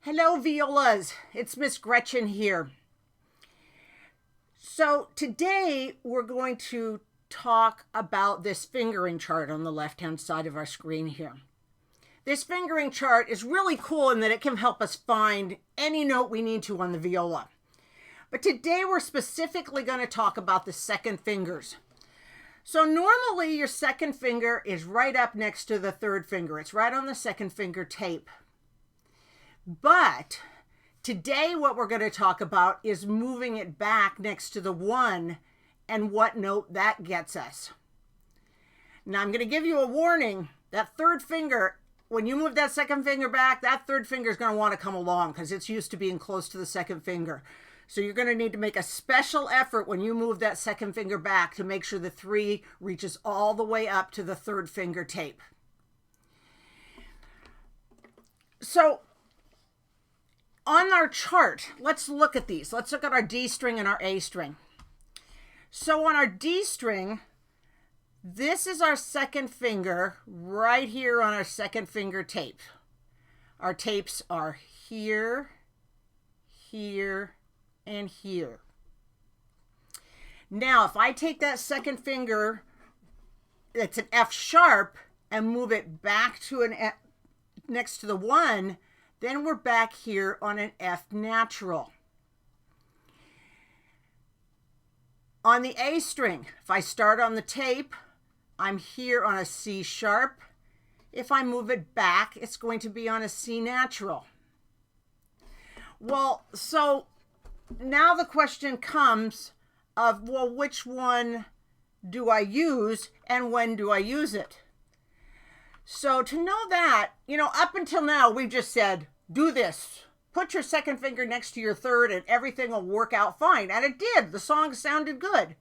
Hello, violas. It's Miss Gretchen here. So today we're going to talk about this fingering chart on the left-hand side of our screen here. This fingering chart is really cool in that it can help us find any note we need to on the viola. But today we're specifically going to talk about the second fingers. So normally your second finger is right up next to the third finger. It's right on the second finger tape. But today what we're going to talk about is moving it back next to the one and what note that gets us. Now I'm going to give you a warning. That third finger, when you move that second finger back, that third finger is going to want to come along because it's used to being close to the second finger. So you're going to need to make a special effort when you move that second finger back to make sure the 3 reaches all the way up to the third finger tape. So on our chart, let's look at these. Let's look at our D string and our A string. So on our D string, this is our second finger right here on our second finger tape. Our tapes are here, here, and here. Now, if I take that second finger, it's an F sharp, and move it back to an F next to the 1, then we're back here on an F natural. On the A string, if I start on the tape, I'm here on a C sharp. If I move it back, it's going to be on a C natural. Well, so now the question comes of, well, which one do I use and when do I use it? So to know that, up until now, we've just said, do this. Put your second finger next to your third and everything will work out fine. And it did. The song sounded good.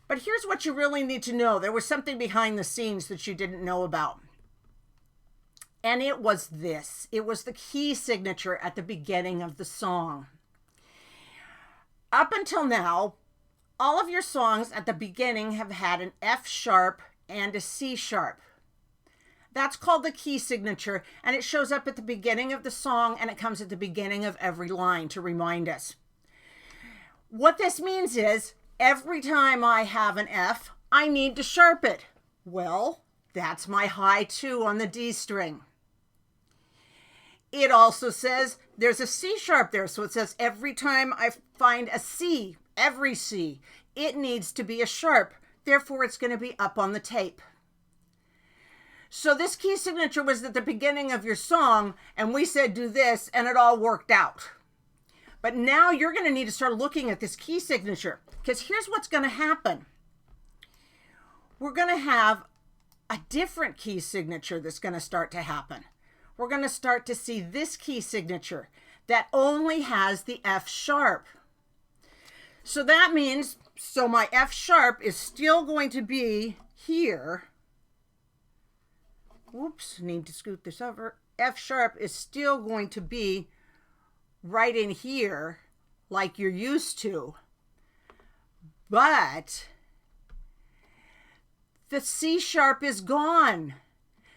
But here's what you really need to know. There was something behind the scenes that you didn't know about. And it was this. It was the key signature at the beginning of the song. Up until now, all of your songs at the beginning have had an F sharp and a C sharp. That's called the key signature, and it shows up at the beginning of the song, and it comes at the beginning of every line to remind us. What this means is, every time I have an F, I need to sharp it. Well, that's my high 2 on the D string. It also says there's a C sharp there, so it says every time I find a C, every C, it needs to be a sharp. Therefore, it's going to be up on the tape. So this key signature was at the beginning of your song, and we said do this, and it all worked out. But now you're going to need to start looking at this key signature, because here's what's going to happen. We're going to have a different key signature that's going to start to happen. We're going to start to see this key signature that only has the F sharp. So that means, my F sharp is still going to be here. Whoops, need to scoot this over. F sharp is still going to be right in here like you're used to. But the C sharp is gone.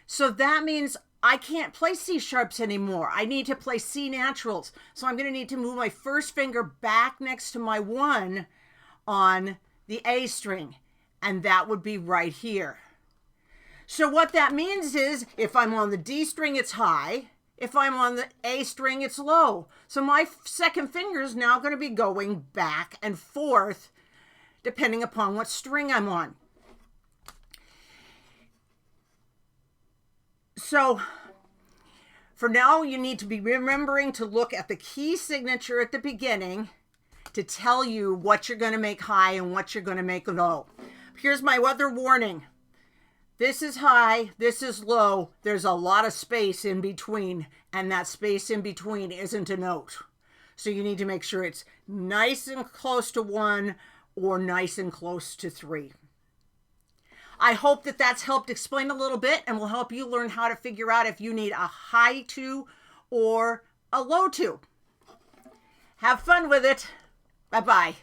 So that means I can't play C sharps anymore. I need to play C naturals. So I'm going to need to move my first finger back next to my 1 on the A string. And that would be right here. So what that means is, if I'm on the D string, it's high. If I'm on the A string, it's low. So my second finger is now going to be going back and forth, depending upon what string I'm on. So for now, you need to be remembering to look at the key signature at the beginning to tell you what you're going to make high and what you're going to make low. Here's my other warning. This is high, this is low. There's a lot of space in between, and that space in between isn't a note. So you need to make sure it's nice and close to 1 or nice and close to 3. I hope that that's helped explain a little bit and will help you learn how to figure out if you need a high 2 or a low 2. Have fun with it. Bye-bye.